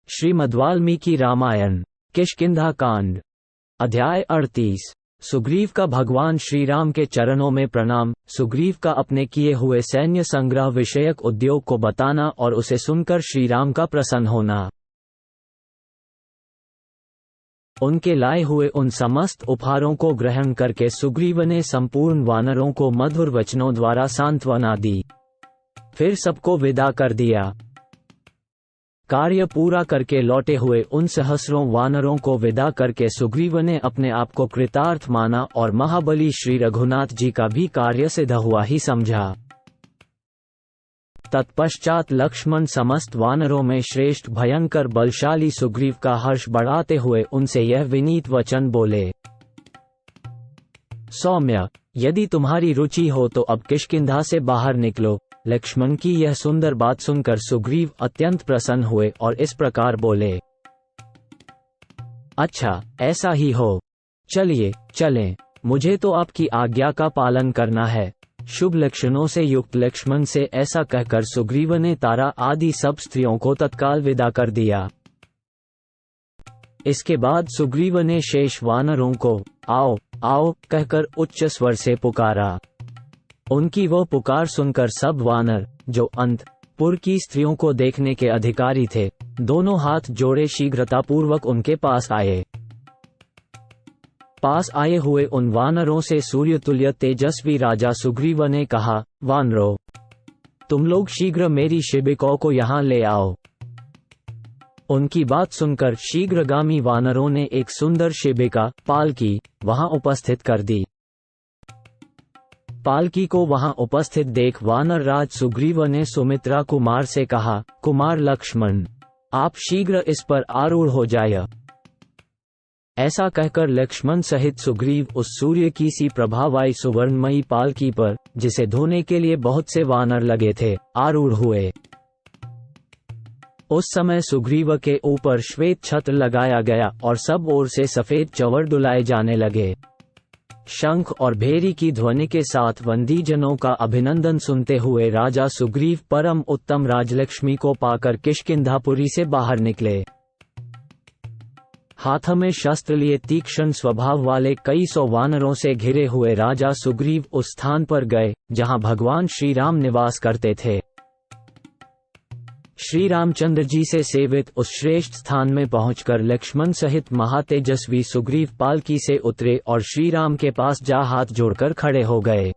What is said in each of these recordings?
श्रीमद्वाल्मीकि रामायण किष्किंधा कांड अध्याय 38। सुग्रीव का भगवान श्रीराम के चरणों में प्रणाम। सुग्रीव का अपने किए हुए सैन्य संग्रह विषयक उद्योग को बताना और उसे सुनकर श्रीराम का प्रसन्न होना। उनके लाए हुए उन समस्त उपहारों को ग्रहण करके सुग्रीव ने संपूर्ण वानरों को मधुर वचनों द्वारा सांत्वना दी, फिर सबको विदा कर दिया। कार्य पूरा करके लौटे हुए उन सहस्रों वानरों को विदा करके सुग्रीव ने अपने आप को कृतार्थ माना और महाबली श्री रघुनाथ जी का भी कार्य सिद्ध हुआ ही समझा। तत्पश्चात लक्ष्मण समस्त वानरों में श्रेष्ठ भयंकर बलशाली सुग्रीव का हर्ष बढ़ाते हुए उनसे यह विनीत वचन बोले। सौम्य, यदि तुम्हारी रुचि हो तो अब किष्किंधा से बाहर निकलो। लक्ष्मण की यह सुंदर बात सुनकर सुग्रीव अत्यंत प्रसन्न हुए और इस प्रकार बोले, अच्छा ऐसा ही हो, चलिए चलें, मुझे तो आपकी आज्ञा का पालन करना है। शुभ लक्षणों से युक्त लक्ष्मण से ऐसा कहकर सुग्रीव ने तारा आदि सब स्त्रियों को तत्काल विदा कर दिया। इसके बाद सुग्रीव ने शेष वानरों को आओ आओ कहकर उच्च स्वर से पुकारा। उनकी वह पुकार सुनकर सब वानर, जो अंतपुर की स्त्रियों को देखने के अधिकारी थे, दोनों हाथ जोड़े शीघ्रतापूर्वक उनके पास आए। पास आए हुए उन वानरों से सूर्यतुल्य तेजस्वी राजा सुग्रीव ने कहा, वानरों, तुम लोग शीघ्र मेरी शिबिकाओं को यहाँ ले आओ। उनकी बात सुनकर शीघ्रगामी वानरों ने एक सुंदर शिबिका पालकी वहां उपस्थित कर दी। पालकी को वहां उपस्थित देख वानर राज सुग्रीव ने सुमित्रा कुमार से कहा, कुमार लक्ष्मण, आप शीघ्र इस पर आरूढ़ हो जाए। ऐसा कहकर लक्ष्मण सहित सुग्रीव उस सूर्य की सी प्रभावाई सुवर्णमयी पालकी पर, जिसे धोने के लिए बहुत से वानर लगे थे, आरूढ़ हुए। उस समय सुग्रीव के ऊपर श्वेत छत्र लगाया गया और सब ओर से सफेद चंवर डुलाए जाने लगे। शंख और भेरी की ध्वनि के साथ वंदीजनों का अभिनंदन सुनते हुए राजा सुग्रीव परम उत्तम राजलक्ष्मी को पाकर किष्किंधापुरी से बाहर निकले। हाथ में शस्त्र लिए तीक्ष्ण स्वभाव वाले कई सौ वानरों से घिरे हुए राजा सुग्रीव उस स्थान पर गए जहां भगवान श्री राम निवास करते थे। श्री रामचंद्र जी से सेवित उस श्रेष्ठ स्थान में पहुंचकर लक्ष्मण सहित महातेजस्वी सुग्रीव पालकी से उतरे और श्री राम के पास जा हाथ जोड़कर खड़े हो गए।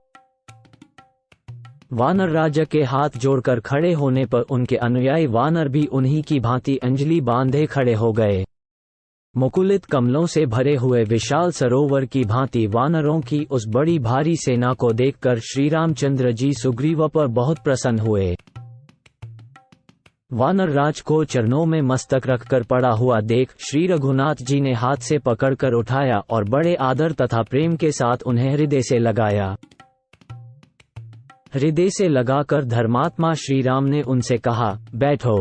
वानर राजा के हाथ जोड़कर खड़े होने पर उनके अनुयायी वानर भी उन्हीं की भांति अंजलि बांधे खड़े हो गए। मुकुलित कमलों से भरे हुए विशाल सरोवर की भांति वानरों की उस बड़ी भारी सेना को देखकर श्री रामचंद्र जी सुग्रीव पर बहुत प्रसन्न हुए। वानर राज को चरणों में मस्तक रखकर पड़ा हुआ देख श्री रघुनाथ जी ने हाथ से पकड़कर उठाया और बड़े आदर तथा प्रेम के साथ उन्हें हृदय से लगाया। हृदय से लगाकर धर्मात्मा श्री राम ने उनसे कहा, बैठो।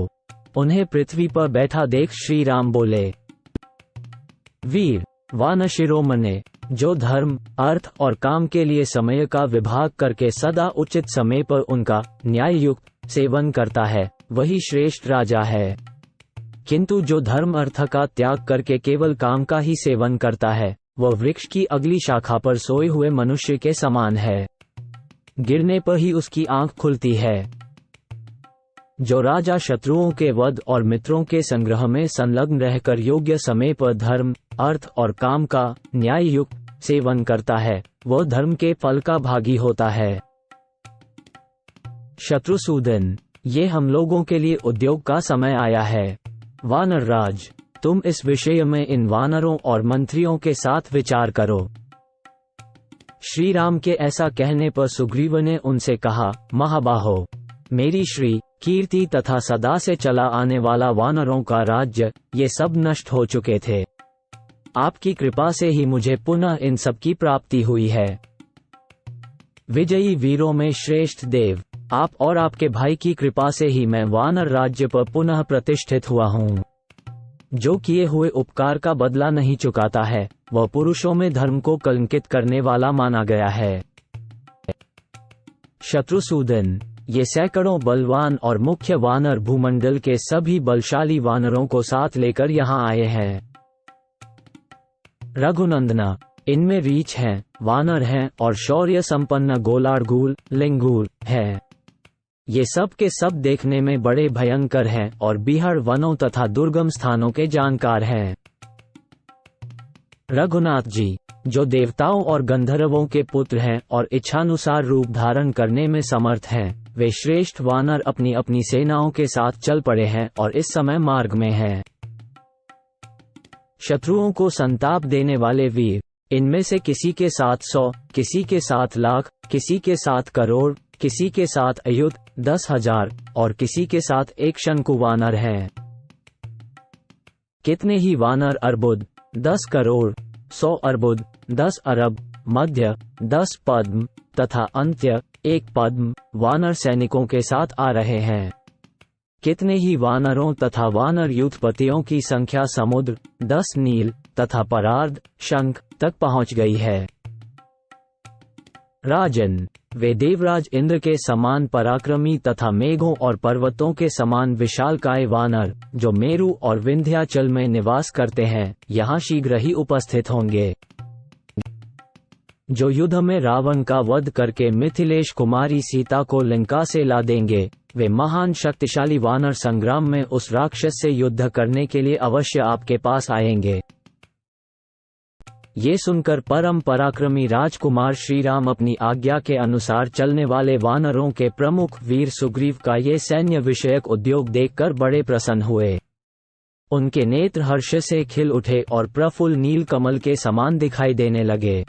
उन्हें पृथ्वी पर बैठा देख श्री राम बोले, वीर वान शिरोमणे, जो धर्म अर्थ और काम के लिए समय का विभाग करके सदा उचित समय पर उनका न्याय युक्त सेवन करता है, वही श्रेष्ठ राजा है। किंतु जो धर्म अर्थ का त्याग करके केवल काम का ही सेवन करता है, वह वृक्ष की अगली शाखा पर सोए हुए मनुष्य के समान है, गिरने पर ही उसकी आंख खुलती है। जो राजा शत्रुओं के वध और मित्रों के संग्रह में संलग्न रहकर योग्य समय पर धर्म अर्थ और काम का न्याय युक्त सेवन करता है, वह धर्म के फल का भागी होता है। शत्रुसूदन, ये हम लोगों के लिए उद्योग का समय आया है। वानर राज, तुम इस विषय में इन वानरों और मंत्रियों के साथ विचार करो। श्री राम के ऐसा कहने पर सुग्रीव ने उनसे कहा, महाबाहो, मेरी श्री कीर्ति तथा सदा से चला आने वाला वानरों का राज्य, ये सब नष्ट हो चुके थे। आपकी कृपा से ही मुझे पुनः इन सब की प्राप्ति हुई है। विजयी वीरों में श्रेष्ठ देव, आप और आपके भाई की कृपा से ही मैं वानर राज्य पर पुनः प्रतिष्ठित हुआ हूँ। जो किए हुए उपकार का बदला नहीं चुकाता है, वह पुरुषों में धर्म को कलंकित करने वाला माना गया है। शत्रुसूदन, ये सैकड़ों बलवान और मुख्य वानर भूमंडल के सभी बलशाली वानरों को साथ लेकर यहाँ आए हैं। रघुनंदना, इनमें रीछ हैं, वानर हैं और शौर्य संपन्न गोलार्गूल लिंगूर है। ये सब के सब देखने में बड़े भयंकर हैं और बीहड़ वनों तथा दुर्गम स्थानों के जानकार हैं। रघुनाथ जी, जो देवताओं और गंधर्वों के पुत्र हैं और इच्छानुसार रूप धारण करने में समर्थ हैं, वे श्रेष्ठ वानर अपनी अपनी सेनाओं के साथ चल पड़े हैं और इस समय मार्ग में हैं। शत्रुओं को संताप देने वाले वीर, इनमें से किसी के साथ 100, किसी के साथ लाख, किसी के साथ करोड़, किसी के साथ अयुत 10,000 और किसी के साथ एक शंकु वानर है। कितने ही वानर अर्बुद, 10 करोड़, 100 अर्बुद, 10 अरब, मध्य 10 पद्म तथा अंत्य 1 पद्म वानर सैनिकों के साथ आ रहे हैं। कितने ही वानरों तथा वानर युद्धपतियों की संख्या समुद्र 10 नील तथा परार्ध शंख तक पहुंच गई है। राजन, वे देवराज इंद्र के समान पराक्रमी तथा मेघों और पर्वतों के समान विशालकाय वानर, जो मेरु और विंध्याचल में निवास करते हैं, यहाँ शीघ्र ही उपस्थित होंगे। जो युद्ध में रावण का वध करके मिथिलेश कुमारी सीता को लंका से ला देंगे, वे महान शक्तिशाली वानर संग्राम में उस राक्षस से युद्ध करने के लिए अवश्य आपके पास आएंगे। ये सुनकर परम पराक्रमी राजकुमार श्रीराम अपनी आज्ञा के अनुसार चलने वाले वानरों के प्रमुख वीर सुग्रीव का ये सैन्य विषयक उद्योग देखकर बड़े प्रसन्न हुए। उनके नेत्र हर्ष से खिल उठे और प्रफुल्ल नील कमल के समान दिखाई देने लगे।